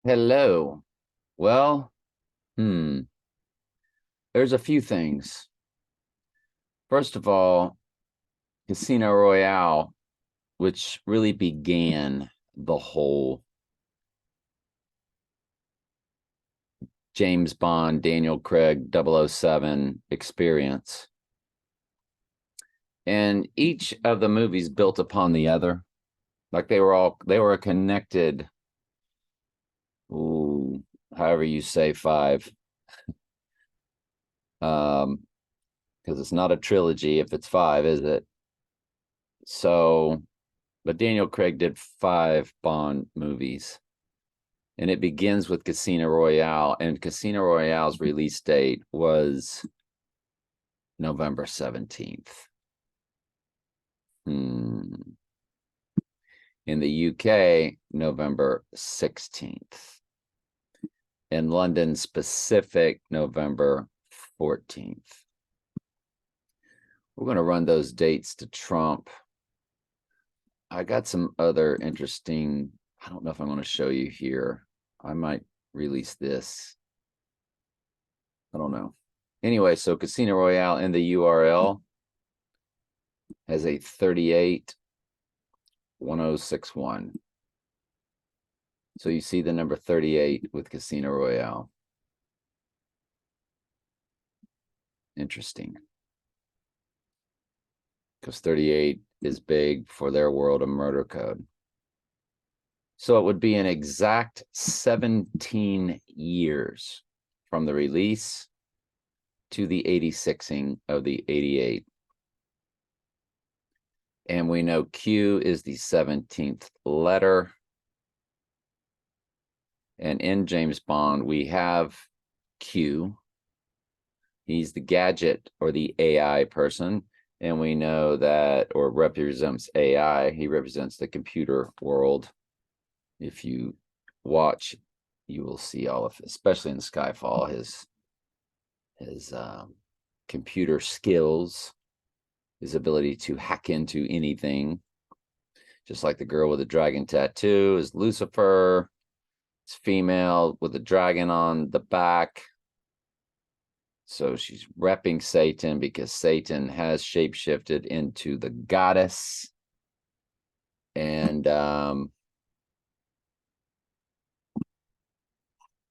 Hello. Well, hmm, there's a few things. First of all, Casino Royale, which really began the whole James Bond, Daniel Craig 007 experience. And each of the movies built upon the other. Like they were connected. Ooh, however you say five. Because it's not a trilogy if it's five, is it? So, but Daniel Craig did five Bond movies. And it begins with Casino Royale, and Casino Royale's release date was November 17th. In the UK, November 16th. In London specific, November 14th. We're going to run those dates to Trump. I got some other interesting, I don't know if I'm going to show you here. I might release this. I don't know. Anyway, so Casino Royale in the URL has a 381061. So you see the number 38 with Casino Royale. Interesting. Because 38 is big for their world of murder code. So it would be an exact 17 years from the release to the 86ing of the 88. And we know Q is the 17th letter. And in James Bond, we have Q. He's the gadget or the AI person. And we know that, or represents AI, he represents the computer world. If you watch, you will see all of, especially in Skyfall, his computer skills, his ability to hack into anything, just like the girl with the dragon tattoo is Lucifer. It's female with a dragon on the back. So she's repping Satan because Satan has shapeshifted into the goddess. And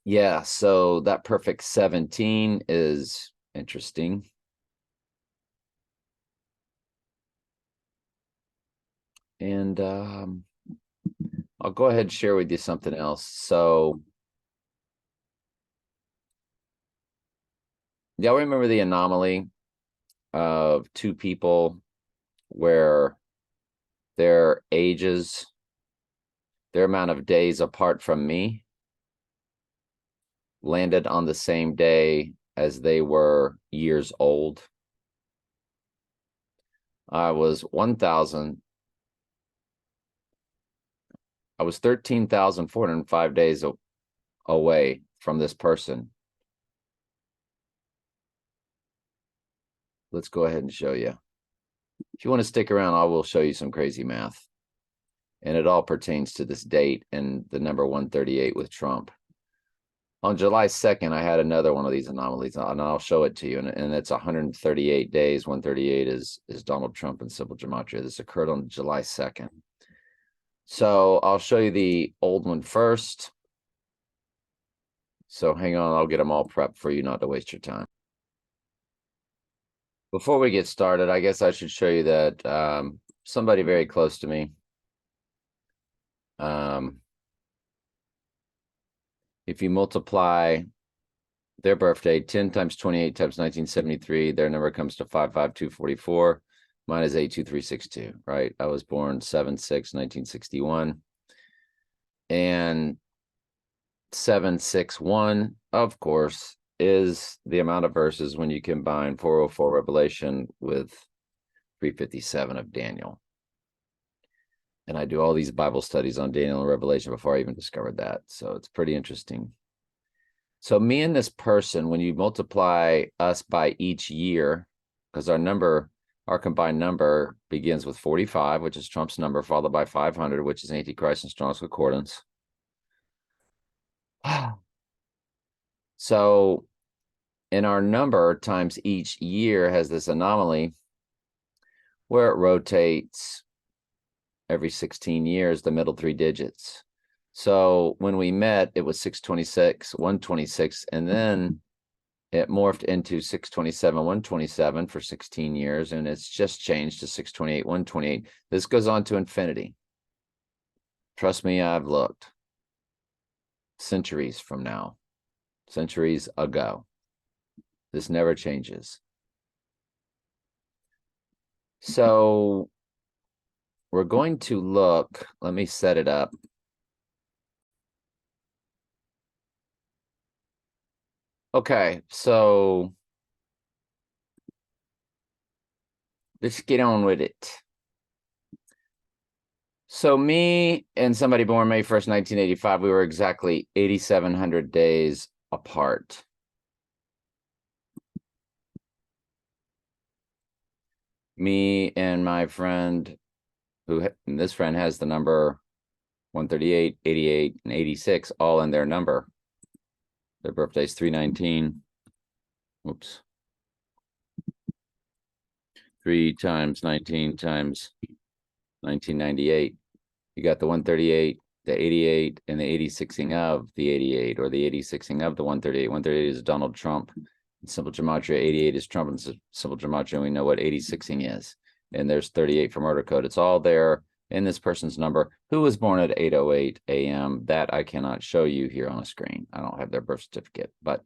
yeah, so that perfect 17 is interesting. And I'll go ahead and share with you something else. So y'all remember the anomaly of two people where their ages, their amount of days apart from me, landed on the same day as they were years old? I was 13,405 days away from this person. Let's go ahead and show you. If you want to stick around, I will show you some crazy math. And it all pertains to this date and the number 138 with Trump. On July 2nd, I had another one of these anomalies, and I'll show it to you. And it's 138 days. 138 is Donald Trump in simple gematria. This occurred on July 2nd. So I'll show you the old one first. So hang on, I'll get them all prepped for you not to waste your time. Before we get started, I guess I should show you that somebody very close to me, if you multiply their birthday, 10 times 28 times 1973, their number comes to 55244. Mine is 82362, right? I was born 7/6/1961. And 761, of course, is the amount of verses when you combine 404 Revelation with 357 of Daniel. And I do all these Bible studies on Daniel and Revelation before I even discovered that. So it's pretty interesting. So me and this person, when you multiply us by each year, because our combined number begins with 45, which is Trump's number, followed by 500, which is Antichrist and Strong's Concordance. So in our number times each year has this anomaly where it rotates every 16 years, the middle three digits. So when we met, it was 626, 126, and then it morphed into 627, 127 for 16 years, and it's just changed to 628, 128. This goes on to infinity. Trust me, I've looked. Centuries from now, centuries ago. This never changes. So we're going to look, let me set it up. Okay, so let's get on with it. So me and somebody born May 1st, 1985, we were exactly 8,700 days apart. Me and my friend, this friend has the number 138, 88, and 86 all in their number. Their birthday's 319. Whoops. 3 times 19 times 1998. You got the 138, the 88, and the 86ing of the 88, or the 86ing of the 138. 138 is Donald Trump. In simple gematria, 88 is Trump. In simple gematria, and we know what 86ing is. And there's 38 for murder code. It's all there in this person's number. Who was born at 8:08 a.m. That I cannot show you here on a screen. I don't have their birth certificate, but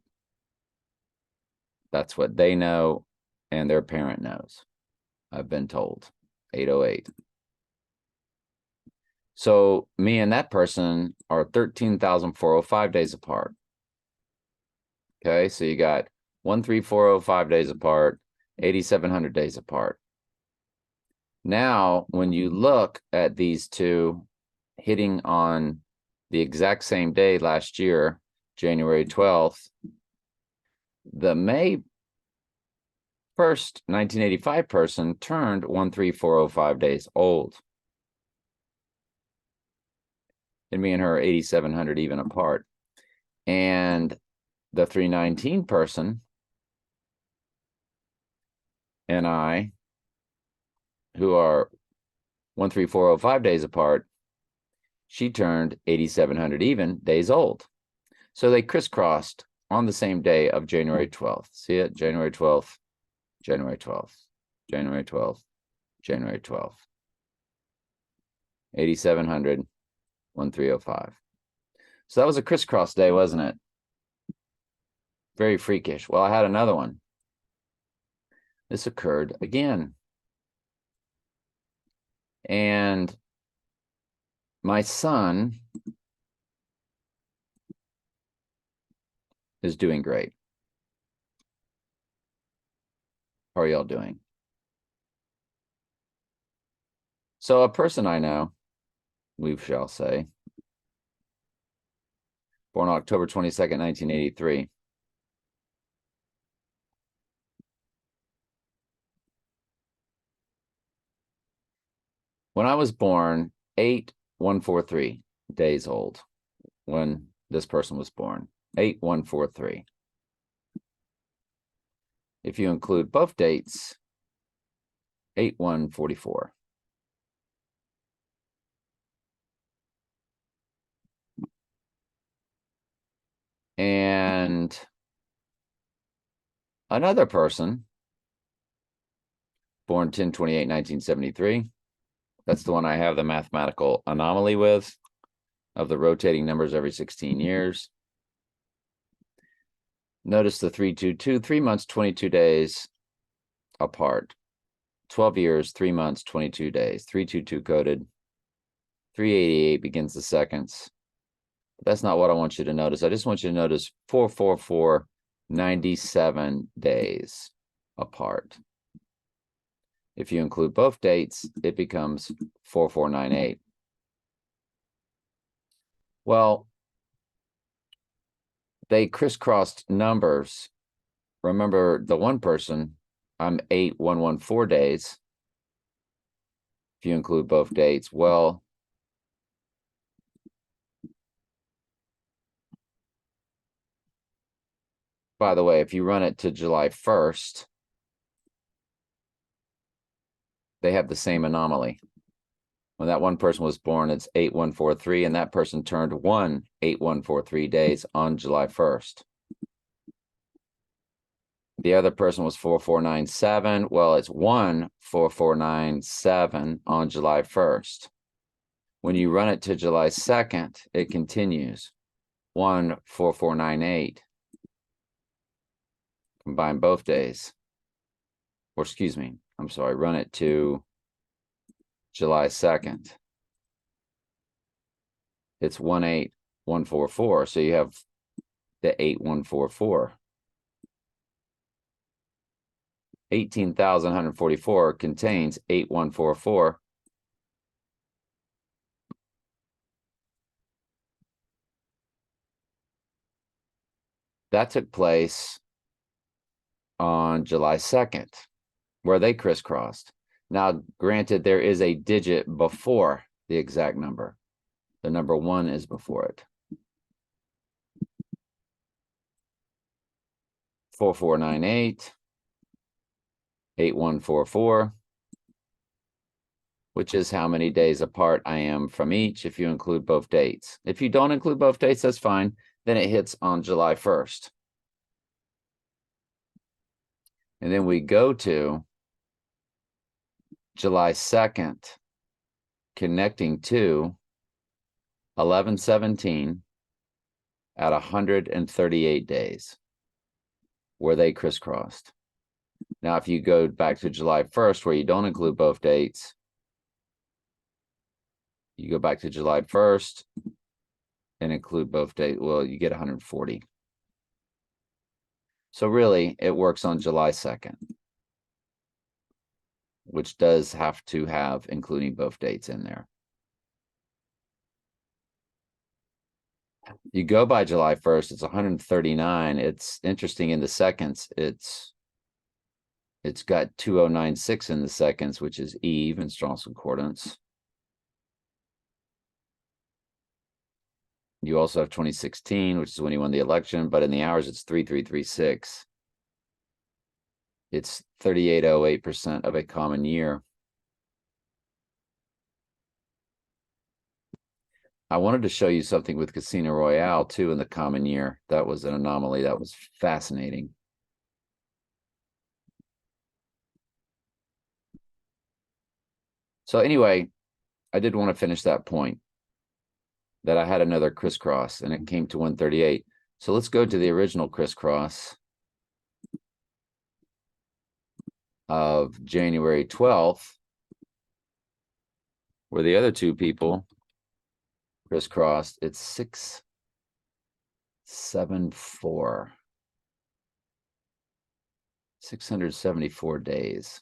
that's what they know and their parent knows. I've been told 8:08. So me and that person are 13,405 days apart. Okay, so you got 13405 days apart, 8,700 days apart. Now, when you look at these two hitting on the exact same day last year, January 12th, the May 1st, 1985 person turned 13405 days old. And me and her are 8,700 even apart. And the 319 person and I, who are 13405 days apart, she turned 8,700 even days old. So they crisscrossed on the same day of January 12th. See it? January 12th, January 12th, January 12th, January 12th. 8,700, 1305. So that was a crisscross day, wasn't it? Very freakish. Well, I had another one. This occurred again. And my son is doing great. How are y'all doing? So a person I know, we shall say, born October 22nd, 1983. When I was born, 8,143 days old when this person was born. 8,143. If you include both dates, 8,144. And another person born 10/28, 1973. That's the one I have the mathematical anomaly with, of the rotating numbers every 16 years. Notice the 322, 3 months, 22 days apart. 12 years, 3 months, 22 days. 322 coded. 388 begins the seconds. But that's not what I want you to notice. I just want you to notice 444, 97 days apart. If you include both dates, it becomes 4498. Well, they crisscrossed numbers. Remember, the one person, I'm 8,114 days. If you include both dates, well, by the way, if you run it to July 1st, they have the same anomaly. When that one person was born, it's 8143, and that person turned 18143 days on July 1st. The other person was 4497. Well, it's 14497 on July 1st. When you run it to July 2nd, it continues 14498. Combine both days. Or excuse me, I'm sorry, run it to July 2nd. It's 18144. So you have the 8144. 18,144 contains 8144. That took place on July 2nd, where they crisscrossed. Now, granted, there is a digit before the exact number. The number 1 is before it. 4498, 8144, which is how many days apart I am from each if you include both dates. If you don't include both dates, that's fine. Then it hits on July 1st. And then we go to July 2nd, connecting to 1117 at 138 days, where they crisscrossed. Now, if you go back to July 1st, where you don't include both dates, you go back to July 1st and include both dates, well, you get 140. So really, it works on July 2nd, which does have to have including both dates in there. You go by July 1st, it's 139. It's interesting in the seconds. It's got 2096 in the seconds, which is Eve in Strong's Concordance. You also have 2016, which is when he won the election, but in the hours, it's 3336. It's 3808% of a common year. I wanted to show you something with Casino Royale, too, in the common year. That was an anomaly. That was fascinating. So anyway, I did want to finish that point, that I had another crisscross, and it came to 138. So let's go to the original crisscross of January 12th, where the other two people crisscrossed. It's 674. 674 days.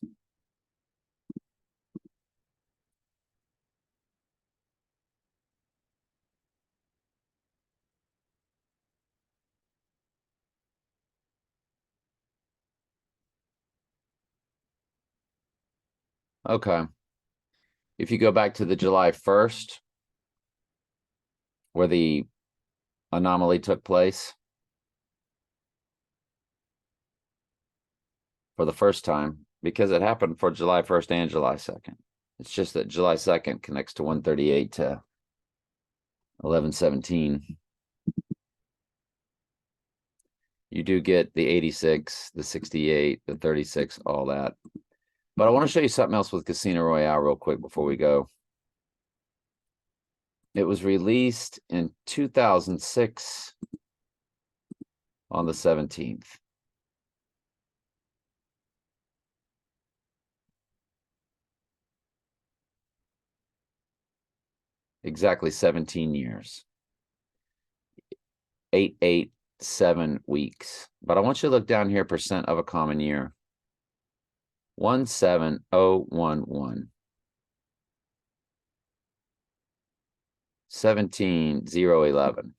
Okay. If you go back to the July 1st, where the anomaly took place for the first time, because it happened for July 1st and July 2nd. It's just that July 2nd connects to 138 to 1117. You do get the 86, the 68, the 36, all that. But I want to show you something else with Casino Royale real quick before we go. It was released in 2006 on the 17th. Exactly 17 years. 887 weeks. But I want you to look down here, percent of a common year. 17011. 17011.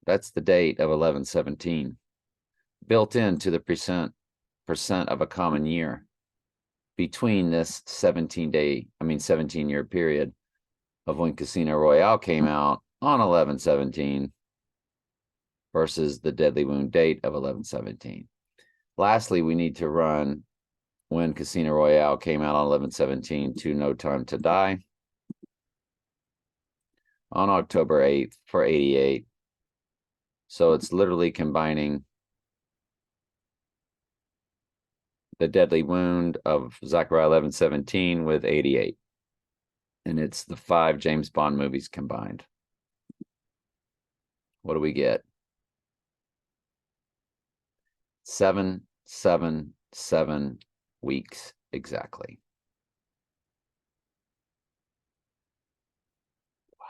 That's the date of 1117. Built into the percent of a common year between this 17-year period of when Casino Royale came out on 1117 versus the deadly wound date of 11/17. Lastly, we need to run when Casino Royale came out on 11/17 to No Time to Die on October 8th for 88. So it's literally combining the deadly wound of Zechariah 11/17 with 88. And it's the 5 James Bond movies combined. What do we get? 777 weeks exactly. Wow.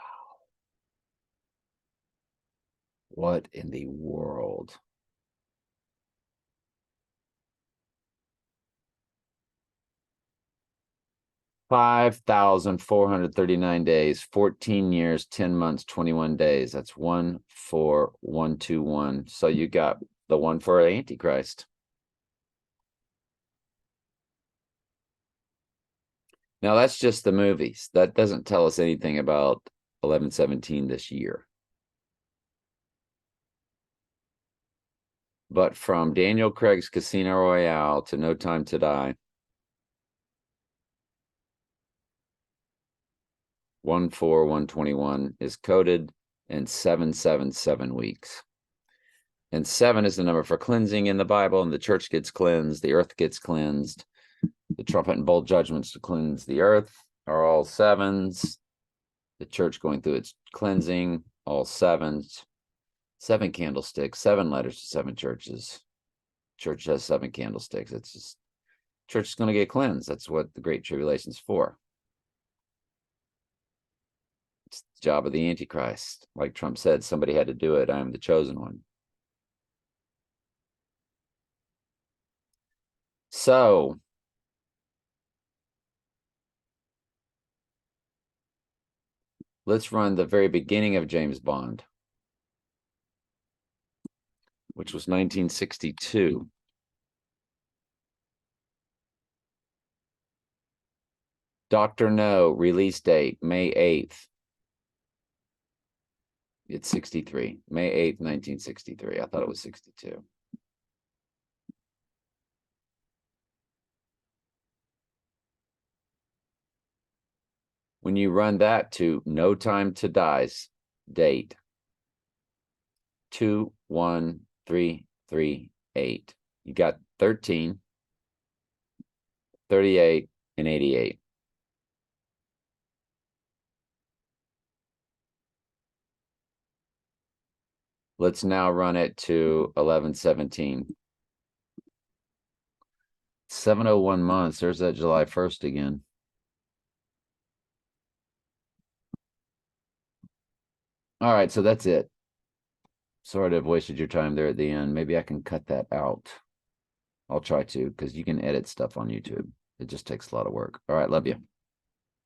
What in the world? $5,439 days, 14 years, 10 months, 21 days. That's 14121. So you got the one for Antichrist. Now that's just the movies. That doesn't tell us anything about 11/17 this year. But from Daniel Craig's Casino Royale to No Time to Die, 14121 is coded in 777 weeks. And 7 is the number for cleansing in the Bible, and the church gets cleansed, the earth gets cleansed. The trumpet and bowl judgments to cleanse the earth are all 7s. The church going through its cleansing, all 7s. 7 candlesticks, 7 letters to 7 churches. Church has 7 candlesticks. It's just, church is going to get cleansed. That's what the Great Tribulation is for. It's the job of the Antichrist. Like Trump said, somebody had to do it. I am the chosen one. So, let's run the very beginning of James Bond, which was 1962. Dr. No, release date, May 8th. It's 63. May 8th, 1963. I thought it was 62. When you run that to No Time to Die's date, 21338, you got 13, 38, and 88. Let's now run it to 11/17. 701 months. There's that July 1st again. All right, so that's it. Sorry to have wasted your time there at the end. Maybe I can cut that out. I'll try to, because you can edit stuff on YouTube. It just takes a lot of work. All right, love you.